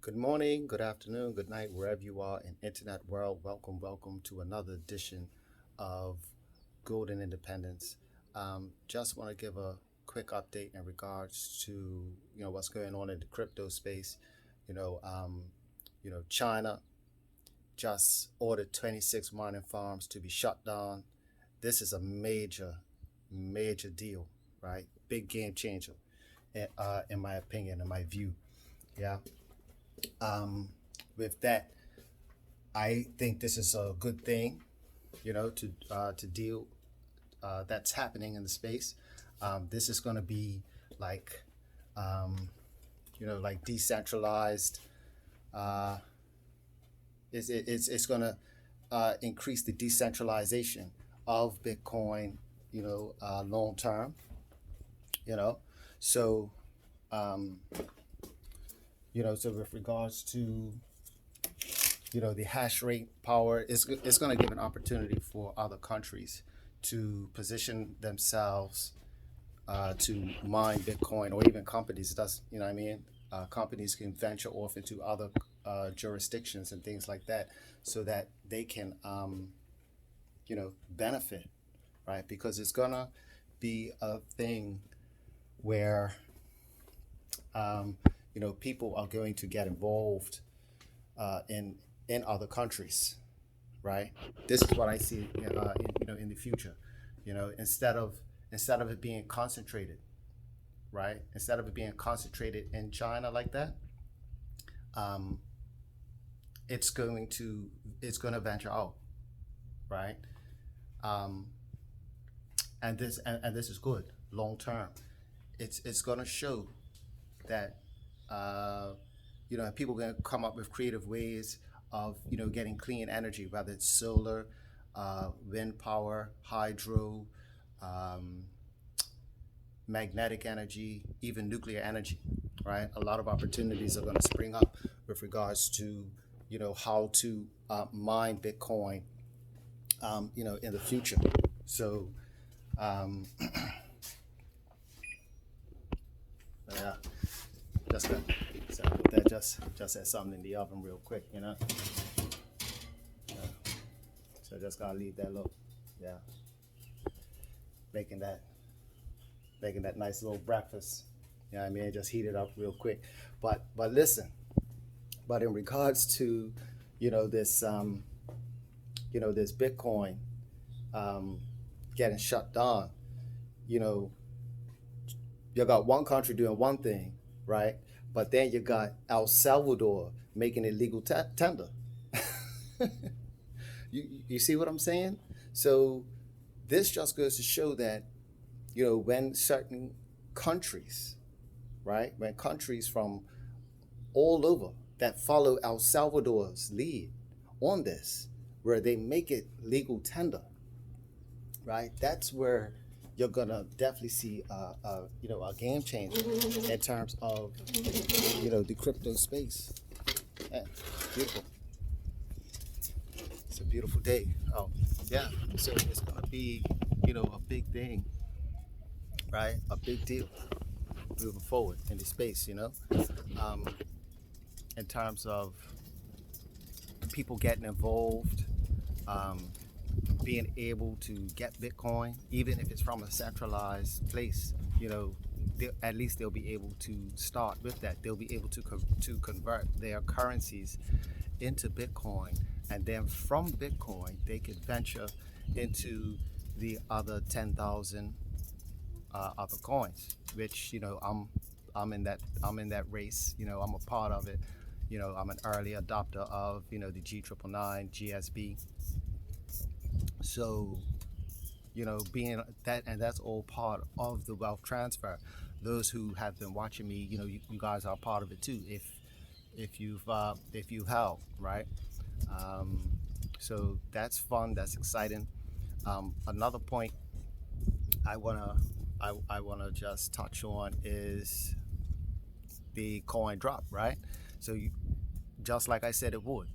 Good morning, good afternoon, good night, wherever you are in internet world. Welcome to another edition of Golden Independence. Just want to give a quick update in regards to what's going on in the crypto space. You know, um, China just ordered 26 mining farms to be shut down. This is a major deal, right? Big game changer, in my opinion, in my view. Yeah. Um, with that, I think this is a good thing, to deal that's happening in the space. This is going to be like, um, like decentralized. Uh, it's going to increase the decentralization of Bitcoin, long term. You know, so um, so with regards to the hash rate power, it's going to give an opportunity for other countries to position themselves to mine Bitcoin, or even companies. Does what I mean? Companies can venture off into other jurisdictions and things like that, so that they can benefit, right? Because it's gonna be a thing where people are going to get involved in other countries, right? This is what I see, in the future. Instead of it being concentrated, right? Instead of it being concentrated in China like that, um, it's going to venture out, right? Um, and this is good long term. It's going to show that people are going to come up with creative ways of getting clean energy, whether it's solar, wind power, hydro, um, magnetic energy, even nuclear energy, right? A lot of opportunities are going to spring up with regards to how to mine Bitcoin, in the future. So um, yeah, just that. So that just had something in the oven real quick, Yeah. So just gotta leave that look. Yeah, making that making that nice little breakfast. I mean, just heat it up real quick. But listen. But in regards to this this Bitcoin um, getting shut down, you know you got one country doing one thing, right? But then you got El Salvador making it legal tender. You see what I'm saying? So this just goes to show that when certain countries, right, when countries from all over that follow El Salvador's lead on this, where they make it legal tender, right? That's where you're gonna definitely see a game changer in terms of the crypto space. Yeah, beautiful. It's a beautiful day. Oh, yeah. So it's gonna be a big thing, right? A big deal moving forward in the space. Um, in terms of people getting involved, um, being able to get Bitcoin, even if it's from a centralized place, at least they'll be able to start with that. They'll be able to convert their currencies into Bitcoin, and then from Bitcoin they could venture into the other 10,000 other coins, which I'm in that race. I'm a part of it. I'm an early adopter of the G999 GSB. So being that, and that's all part of the wealth transfer. Those who have been watching me, you guys are part of it too. If you help, right? Um, so that's fun. That's exciting. Another point I wanna I wanna just touch on is the coin drop, right? So just like I said it would,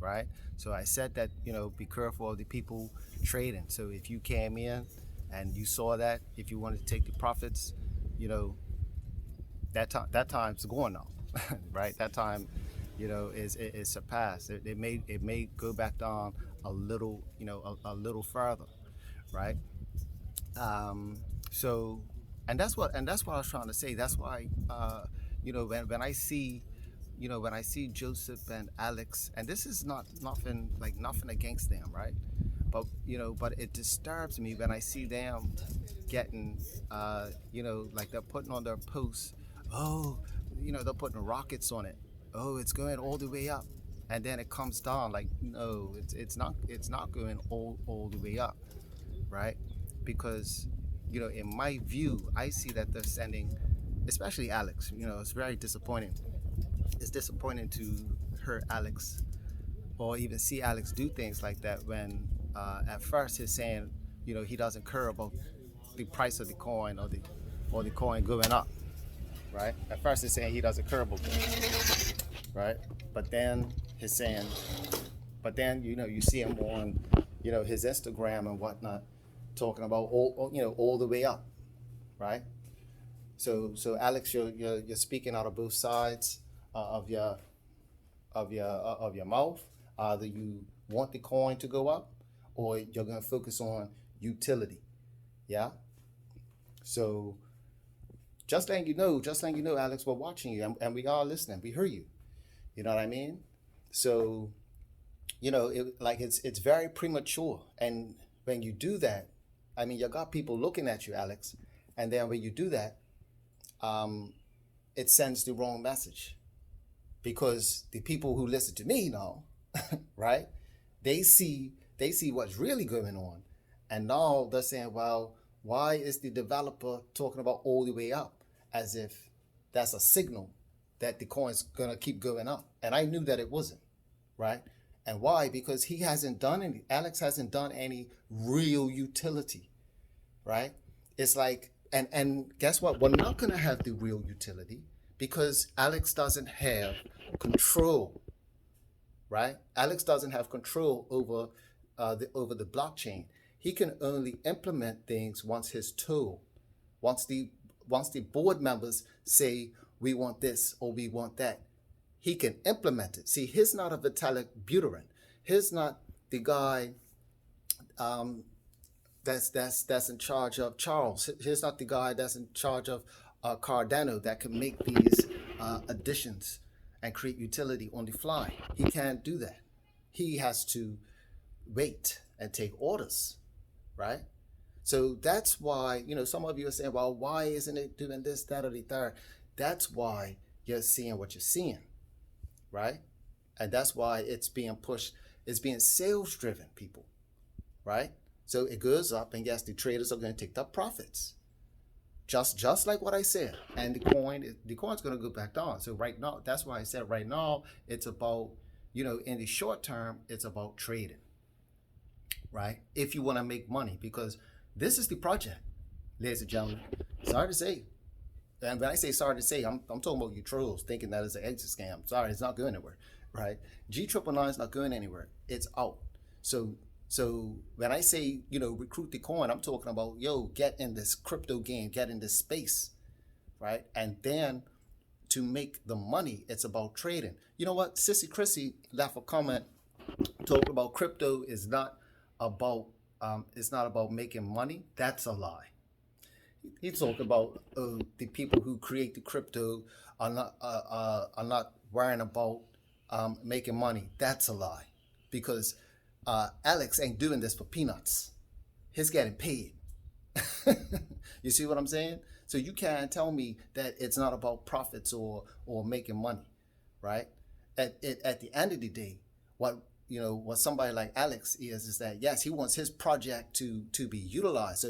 right? So I said that be careful of the people trading. So if you came in and you saw that, if you wanted to take the profits, you know that time's gone now. right? That time, is surpassed. It may go back down a little, a little further, right? Um, so, and that's what I was trying to say. That's why, when I see, when I see Joseph and Alex, and this is not nothing, like nothing against them, right? But it disturbs me when I see them getting, like they're putting on their posts. Oh, they're putting rockets on it. Oh, it's going all the way up, and then it comes down. Like, no, it's not going all the way up, right? Because, in my view, I see that they're sending, especially Alex. It's very disappointing. It's disappointing to hear Alex, or even see Alex do things like that, when at first he's saying, he doesn't care about the price of the coin, or the coin going up, right? At first he's saying he doesn't care about that, right? But then he's saying, but then, you see him on, his Instagram and whatnot, talking about all the way up, right? So Alex, you're speaking out of both sides of your mouth. Either you want the coin to go up, or you're going to focus on utility. Yeah. So just letting you know, Alex, we're watching you, and we are listening. We hear you. You know what I mean? So, it's very premature. And when you do that, I mean, you got people looking at you, Alex, and then when you do that, um, it sends the wrong message, because the people who listen to me now, right? They see what's really going on, and now they're saying, well, why is the developer talking about all the way up, as if that's a signal that the coin's gonna keep going up? And I knew that it wasn't, right? And why? Because Alex hasn't done any real utility, right? It's like, and guess what? We're not gonna have the real utility, because Alex doesn't have control, right? Alex doesn't have control over the blockchain. He can only implement things once he's told. Once the board members say, we want this or we want that, he can implement it. See, he's not a Vitalik Buterin. He's not the guy, um, that's in charge of Charles. He's not the guy that's in charge of Cardano, that can make these additions and create utility on the fly. He can't do that. He has to wait and take orders, right? So that's why, some of you are saying, well, why isn't it doing this, that, or the third? That's why you're seeing what you're seeing, right? And that's why it's being pushed. It's being sales driven, people, right? So it goes up, and yes, the traders are going to take the profits, just like what I said. And the coin's going to go back down. So right now, that's why I said right now it's about, in the short term, it's about trading, right? If you want to make money, because this is the project, ladies and gentlemen. Sorry to say, and when I say sorry to say, I'm talking about you trolls thinking that it's an exit scam. Sorry, it's not going anywhere, right? G999 is not going anywhere. It's out. So when I say, recruit the coin, I'm talking about, get in this crypto game, get in this space, right? And then to make the money, it's about trading. You know what? Sissy Chrissy left a comment talking about crypto is not about it's not about making money. That's a lie. He talked about the people who create the crypto are not worrying about making money. That's a lie, because Alex ain't doing this for peanuts. He's getting paid. You see what I'm saying? So you can't tell me that it's not about profits or making money, right? At the end of the day, what somebody like Alex is that, yes, he wants his project to be utilized.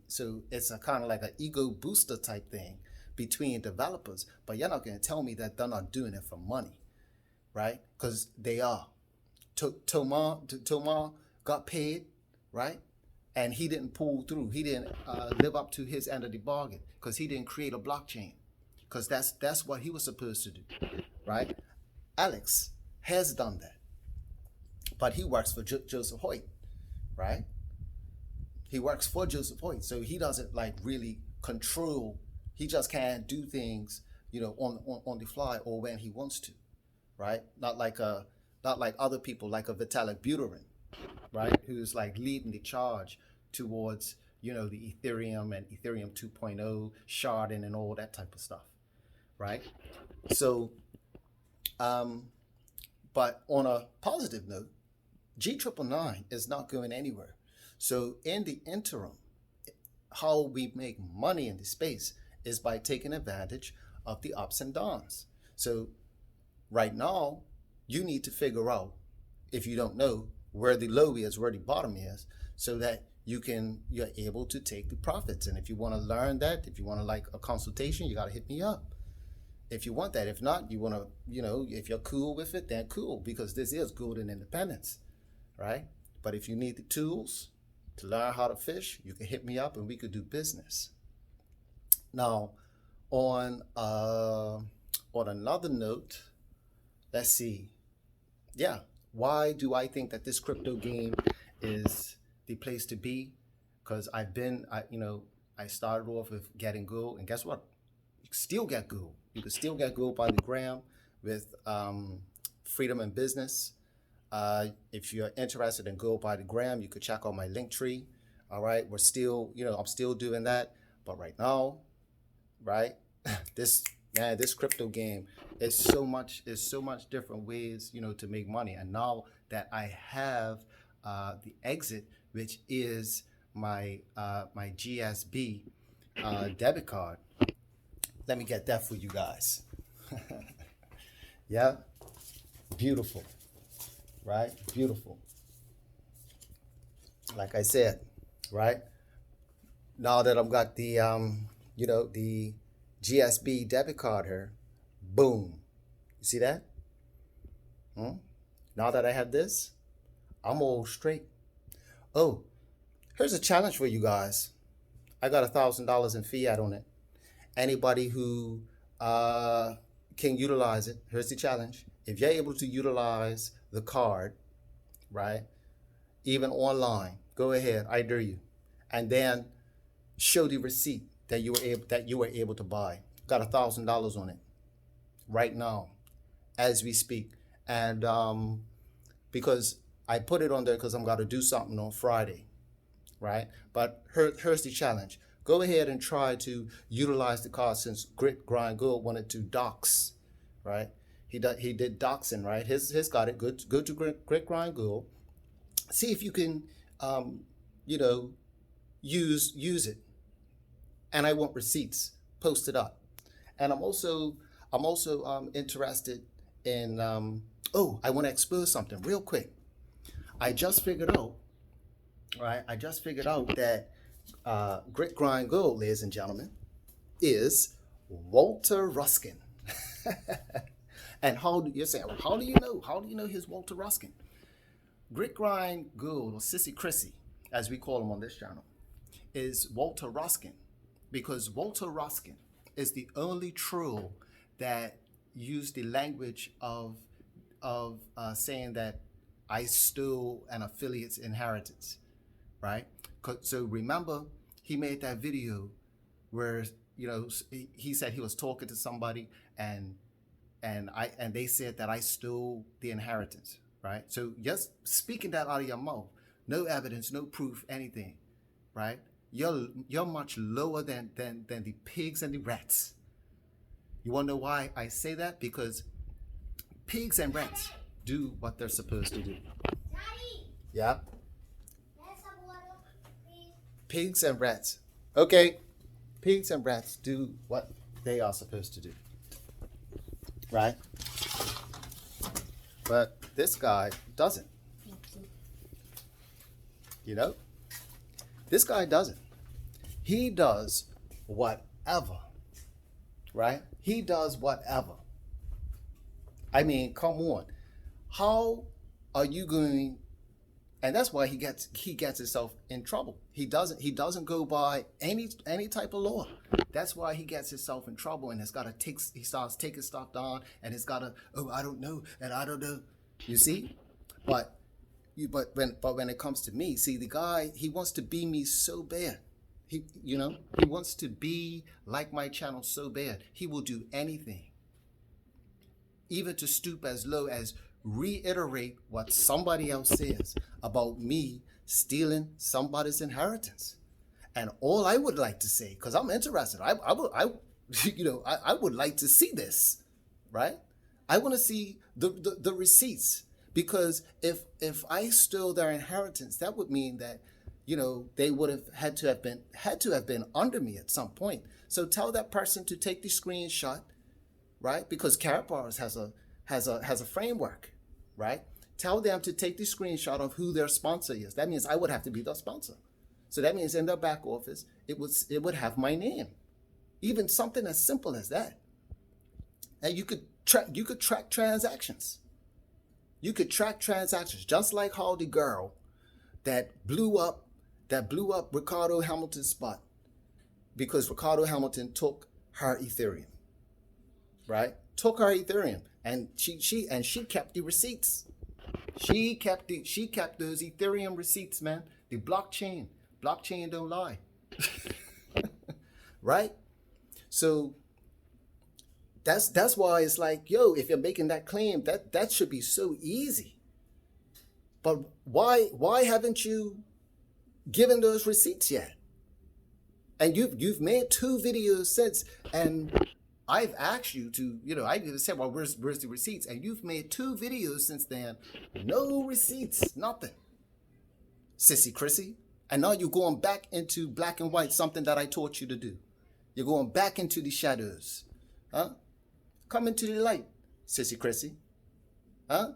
So it's a kind of like an ego booster type thing between developers. But you're not going to tell me that they're not doing it for money, right? Because they are. Tomar got paid, right? And he didn't pull through. He didn't live up to his end of the bargain, because he didn't create a blockchain, because that's what he was supposed to do, right? Alex has done that, but he works for Joseph Hoyt, right? He works for Joseph Hoyt, so he doesn't like really control. He just can't do things on the fly or when he wants to, right? Not like other people, like a Vitalik Buterin, right? Who's like leading the charge towards, the Ethereum and Ethereum 2.0 sharding and all that type of stuff, right? So, but on a positive note, G999 is not going anywhere. So in the interim, how we make money in the space is by taking advantage of the ups and downs. So right now, you need to figure out, if you don't know, where the low is, where the bottom is, so that you're able to take the profits. And if you want to learn that, if you want to like a consultation, you got to hit me up. If you want that. If not, you want to, if you're cool with it, then cool, because this is golden independence, right? But if you need the tools to learn how to fish, you can hit me up and we could do business. Now, on another note, let's see. Yeah, why do I think that this crypto game is the place to be? Because I started off with getting gold, and guess what? You can still get gold. You can still get gold by the gram with Freedom in Business. If you're interested in gold by the gram, you could check out my link tree. All right, we're still, I'm still doing that. But right now, right, this crypto game is so much different ways, to make money. And now that I have the exit, which is my GSB debit card, let me get that for you guys. Yeah, beautiful, right? Beautiful. Like I said, right? Now that I've got the the GSB debit card here, boom. You see that? Now that I have this, I'm all straight. Oh, here's a challenge for you guys. I got $1,000 in fiat on it. Anybody who can utilize it, here's the challenge. If you're able to utilize the card, right, even online, go ahead, I dare you. And then show the receipt that you were able to buy. Got $1,000 on it right now, as we speak. And because I put it on there because I'm going to do something on Friday, right? But here's the challenge. Go ahead and try to utilize the card, since Grit Grind Gold wanted to dox, right? He did doxing, right? His got it. Go to Grit Grind Gold. See if you can, use it. And I want receipts posted up. And I'm also interested in. I want to expose something real quick. I just figured out, right? That Grit Grind Gold, ladies and gentlemen, is Walter Ruskin. And you're saying, well, how do you know? How do you know his Walter Ruskin? Grit Grind Gold, or Sissy Chrissy, as we call him on this channel, is Walter Ruskin, because Walter Ruskin is the only troll that used the language of saying that I stole an affiliate's inheritance, right? So remember, he made that video where he said he was talking to somebody and they said that I stole the inheritance, right? So just speaking that out of your mouth, no evidence, no proof, anything, right? You're much lower than the pigs and the rats. You want to know why I say that? Because pigs and rats do what they're supposed to do. Daddy. Yeah. Pigs and rats. Okay. Pigs and rats do what they are supposed to do. Right? But this guy doesn't. This guy doesn't. He does whatever. Right? He does whatever. I mean, come on. How are you going? And that's why he gets himself in trouble. He doesn't go by any type of law. That's why he gets himself in trouble, and he starts taking stuff down, and it's gotta, I don't know, and I don't know. You see? But when it comes to me, see, the guy, he wants to be me so bad. He wants to be like my channel so bad. He will do anything, even to stoop as low as reiterate what somebody else says about me stealing somebody's inheritance. And all I would like to say, because I'm interested, I would like to see this, right? I want to see the receipts, because if I stole their inheritance, that would mean that, they would have had to have been under me at some point. So tell that person to take the screenshot, right? Because Karatbars has a framework, right? Tell them to take the screenshot of who their sponsor is. That means I would have to be the sponsor. So that means in their back office, it would have my name. Even something as simple as that. And you could track transactions. You could track transactions, just like how the girl that blew up Ricardo Hamilton's spot, because Ricardo Hamilton took her Ethereum, right? Took her Ethereum, and she kept the receipts. She kept those Ethereum receipts, man. The blockchain don't lie, right? So that's why it's like, yo, if you're making that claim, that should be so easy. But why haven't you given those receipts yet? And you've made 2 videos since, and I've asked you to, I said, well, where's the receipts? And you've made 2 videos since then, no receipts, nothing. Sissy Chrissy. And now you're going back into black and white, something that I taught you to do. You're going back into the shadows. Huh? Come into the light, Sissy Chrissy. Huh?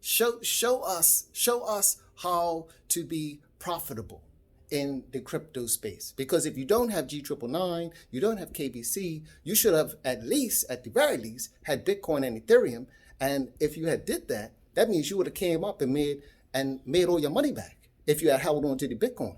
Show us how to be profitable in the crypto space. Because if you don't have G999, you don't have KBC, you should have at the very least, had Bitcoin and Ethereum. And if you had did that, that means you would have came up and made all your money back if you had held on to the Bitcoin.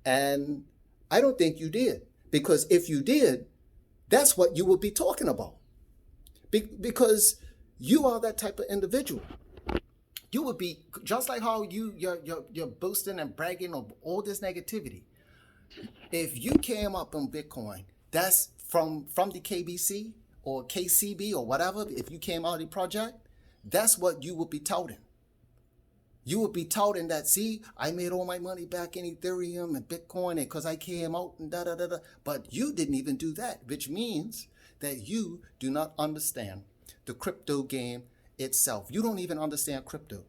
And I don't think you did. Because if you did, that's what you would be talking about. Because you are that type of individual. You would be just like how you're boasting and bragging of all this negativity. If you came up on Bitcoin, that's from the KBC or KCB or whatever. If you came out of the project, that's what you would be touting. You would be touting that, see, I made all my money back in Ethereum and Bitcoin because I came out and da-da-da-da. But you didn't even do that, which means that you do not understand the crypto game itself. You don't even understand crypto.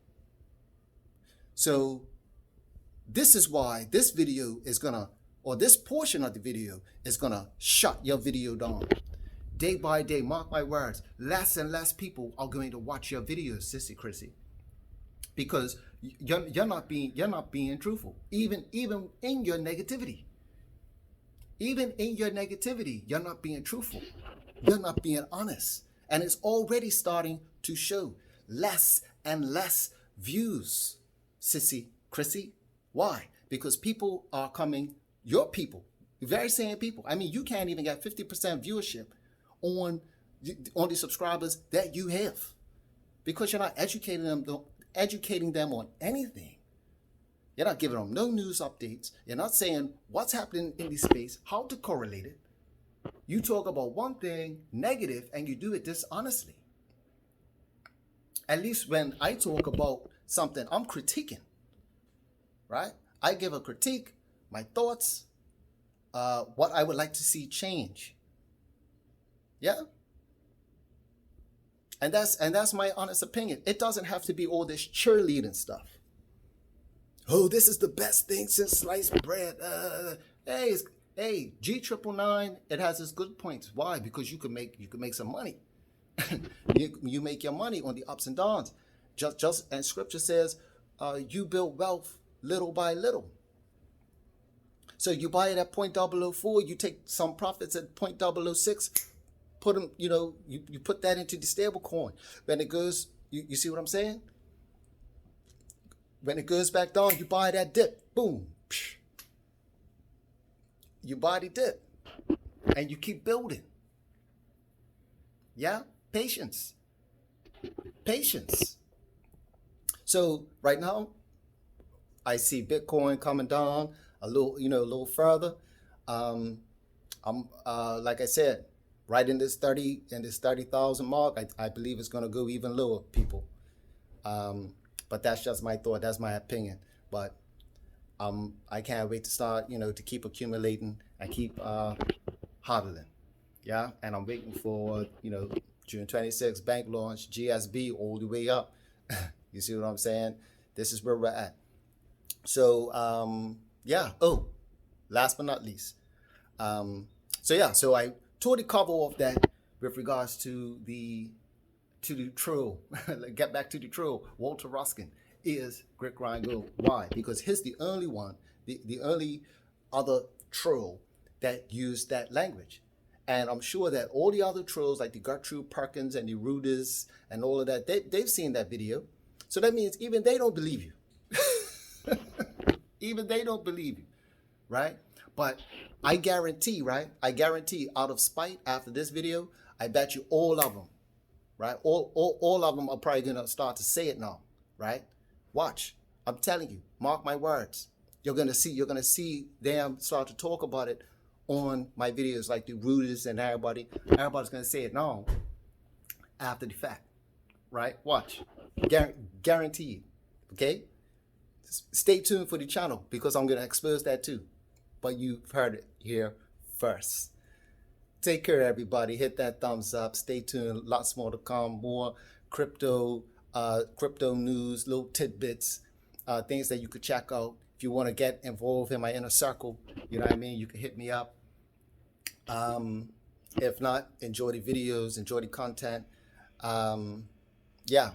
So this is why this video is this portion of the video is gonna shut your video down. Day by day, mark my words, less and less people are going to watch your videos, Sissy Chrissy. Because you're not being truthful. Even in your negativity. Even in your negativity, you're not being truthful. You're not being honest. And it's already starting to show less and less views, Sissy Chrissy. Why? Because people are coming, your people, the very same people. I mean, you can't even get 50% viewership on the subscribers that you have, because you're not educating them on anything. You're not giving them no news updates. You're not saying what's happening in the space, how to correlate it. You talk about one thing negative and you do it dishonestly. At least when I talk about something, I'm critiquing, right? I give a critique, my thoughts, what I would like to see change. Yeah? And that's my honest opinion. It doesn't have to be all this cheerleading stuff. Oh, this is the best thing since sliced bread. Hey, G999, it has its good points. Why? Because you could make some money. you make your money on the ups and downs. Just and scripture says, you build wealth little by little. So you buy it at 0.004, you take some profits at 0.006, put them, you put that into the stable coin. When it goes, you see what I'm saying? When it goes back down, you buy that dip. Boom. You buy the dip. And you keep building. Yeah? Patience. Patience. So right now, I see Bitcoin coming down. a little, a little further. Um, I'm like I said, right in this 30,000 mark. I believe it's going to go even lower, people. Um, but that's just my thought. That's my opinion. But I can't wait to start, to keep accumulating and keep hodling. Yeah, and I'm waiting for June 26th bank launch, GSB all the way up. You see what I'm saying? This is where we're at. So yeah. Oh, last but not least. Um, so yeah, so I totally cover off that with regards to the true. Get back to the true. Walter Ruskin is Grit Grind Go. Why? Because he's the only one, the only other troll that used that language. And I'm sure that all the other trolls, like the Gertrude Perkins and the Rudis and all of that, they've seen that video. So that means even they don't believe you. Even they don't believe you, right? But I guarantee, right? I guarantee out of spite after this video, I bet you all of them, right? All of them are probably going to start to say it now, right? Watch. I'm telling you, mark my words. You're going to see them start to talk about it on my videos, like the Rudis and everybody. Everybody's going to say it now after the fact, right? Watch. Guaranteed. Okay? Stay tuned for the channel because I'm going to expose that too. But you've heard it here first. Take care, everybody. Hit that thumbs up. Stay tuned. Lots more to come. More crypto, crypto news, little tidbits, things that you could check out. If you want to get involved in my inner circle, you know what I mean? You can hit me up. If not, enjoy the videos, enjoy the content. Yeah.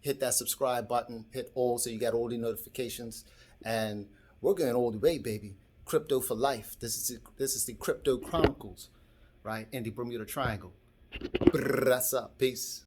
Hit that subscribe button, hit all so you get all the notifications. And we're going all the way, baby. Crypto for life. This is the Crypto Chronicles, right? In the Bermuda Triangle. Brrr, that's up. Peace.